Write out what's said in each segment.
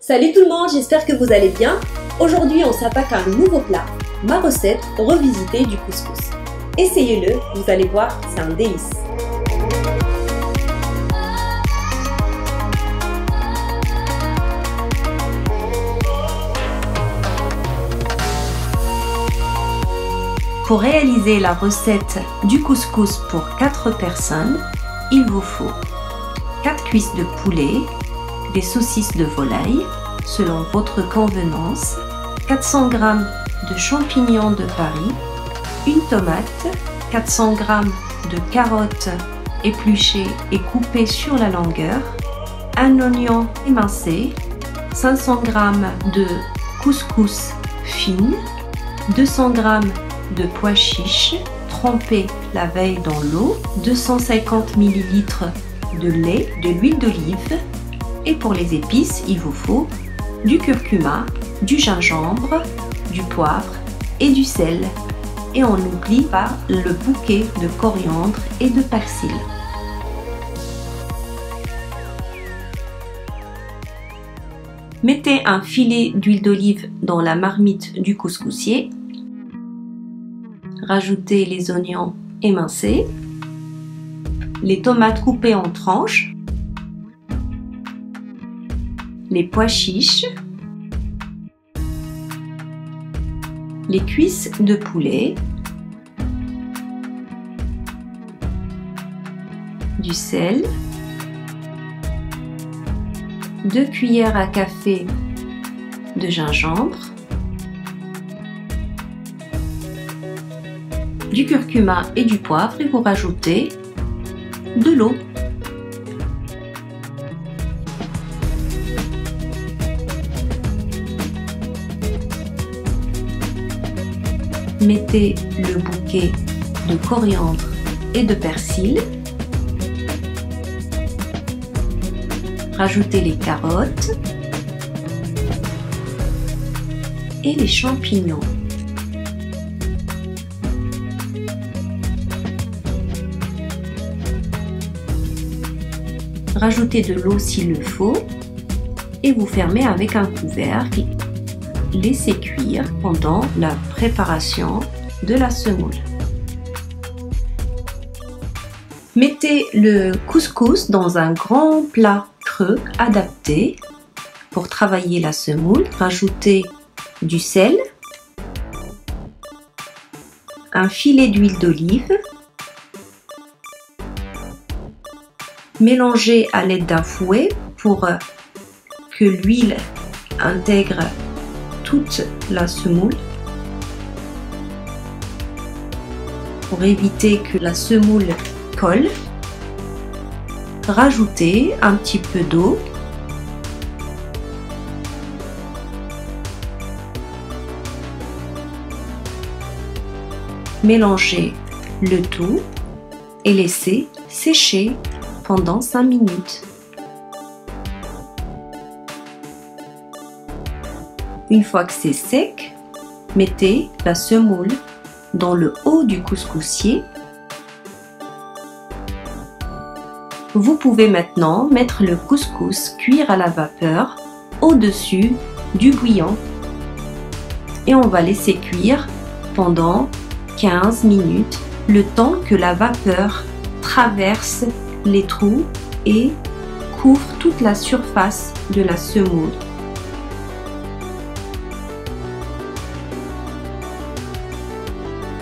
Salut tout le monde, j'espère que vous allez bien. Aujourd'hui, on s'attaque à un nouveau plat, ma recette revisitée du couscous. Essayez-le, vous allez voir, c'est un délice. Pour réaliser la recette du couscous pour 4 personnes, il vous faut 4 cuisses de poulet, des saucisses de volaille, selon votre convenance, 400 g de champignons de Paris, une tomate, 400 g de carottes épluchées et coupées sur la longueur, un oignon émincé, 500 g de couscous fine, 200 g de pois chiches trempés la veille dans l'eau, 250 ml de lait, de l'huile d'olive et pour les épices, il vous faut du curcuma, du gingembre, du poivre et du sel. Et on n'oublie pas le bouquet de coriandre et de persil. Mettez un filet d'huile d'olive dans la marmite du couscoussier. Rajoutez les oignons émincés, les tomates coupées en tranches, les pois chiches, les cuisses de poulet, du sel, 2 cuillères à café de gingembre, du curcuma et du poivre et vous rajoutez de l'eau. Mettez le bouquet de coriandre et de persil. Rajoutez les carottes et les champignons. Rajoutez de l'eau s'il le faut et vous fermez avec un couvercle. Laissez cuire pendant la préparation de la semoule. Mettez le couscous dans un grand plat creux adapté pour travailler la semoule. Rajoutez du sel, un filet d'huile d'olive, mélangez à l'aide d'un fouet pour que l'huile intègre toute la semoule pour éviter que la semoule colle. Rajoutez un petit peu d'eau. Mélangez le tout et laissez sécher pendant 5 minutes. Une fois que c'est sec, mettez la semoule dans le haut du couscoussier. Vous pouvez maintenant mettre le couscous cuire à la vapeur au-dessus du bouillon. Et on va laisser cuire pendant 15 minutes, le temps que la vapeur traverse les trous et couvre toute la surface de la semoule.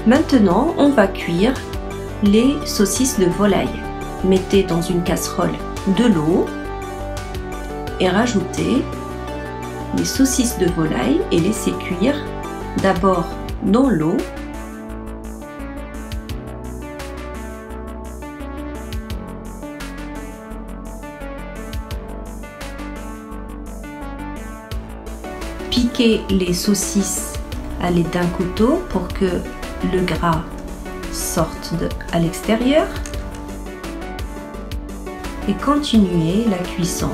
Maintenant, on va cuire les saucisses de volaille. Mettez dans une casserole de l'eau et rajoutez les saucisses de volaille et laissez cuire d'abord dans l'eau. Piquez les saucisses à l'aide d'un couteau pour que le gras sorte à l'extérieur et continuez la cuisson.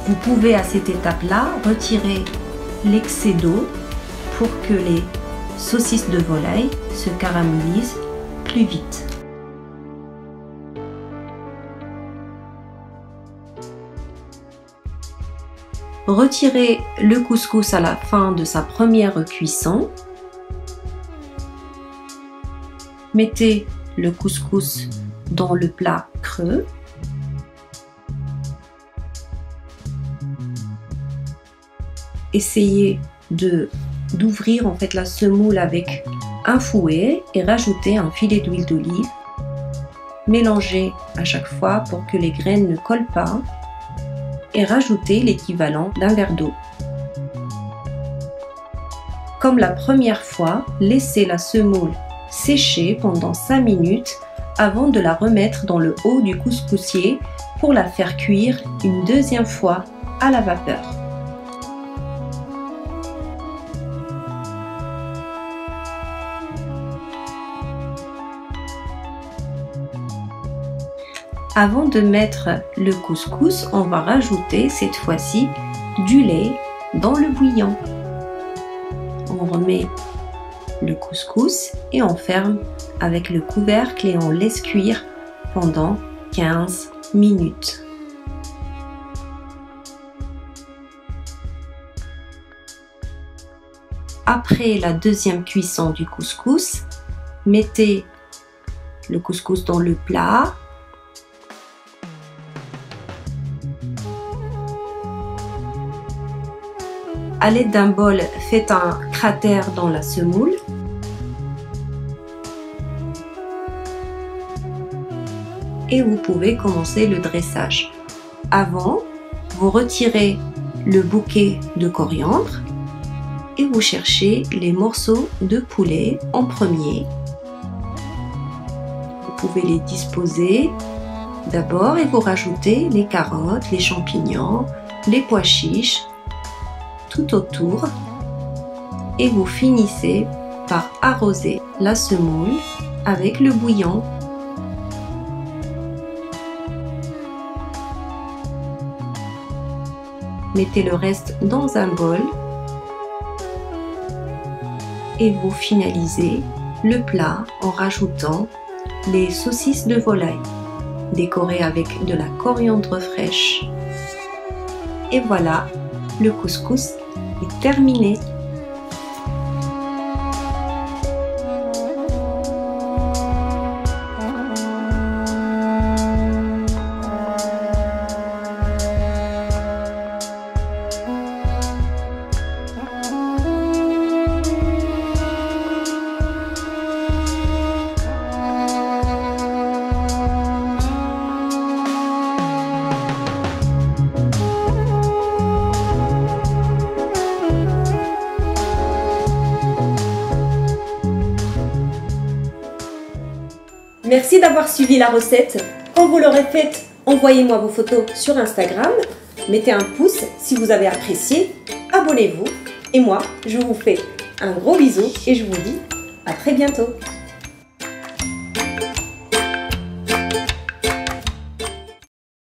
Vous pouvez à cette étape-là retirer l'excès d'eau pour que les saucisses de volaille se caramélisent plus vite. Retirez le couscous à la fin de sa première cuisson. Mettez le couscous dans le plat creux. Essayez d'ouvrir en fait la semoule avec un fouet et rajouter un filet d'huile d'olive. Mélangez à chaque fois pour que les graines ne collent pas et rajoutez l'équivalent d'un verre d'eau. Comme la première fois, laissez la semoule sécher pendant 5 minutes avant de la remettre dans le haut du couscoussier pour la faire cuire une deuxième fois à la vapeur. Avant de mettre le couscous, on va rajouter cette fois-ci du lait dans le bouillon. On remet le couscous et on ferme avec le couvercle et on laisse cuire pendant 15 minutes. Après la deuxième cuisson du couscous, mettez le couscous dans le plat. À l'aide d'un bol, faites un cratère dans la semoule. Et vous pouvez commencer le dressage. Avant, vous retirez le bouquet de coriandre et vous cherchez les morceaux de poulet en premier. Vous pouvez les disposer d'abord et vous rajoutez les carottes, les champignons, les pois chiches, tout autour et vous finissez par arroser la semoule avec le bouillon. Mettez le reste dans un bol et vous finalisez le plat en rajoutant les saucisses de volaille décorées avec de la coriandre fraîche. Et voilà, le couscous est terminé. Merci d'avoir suivi la recette. Quand vous l'aurez faite, envoyez-moi vos photos sur Instagram. Mettez un pouce si vous avez apprécié. Abonnez-vous. Et moi, je vous fais un gros bisou et je vous dis à très bientôt.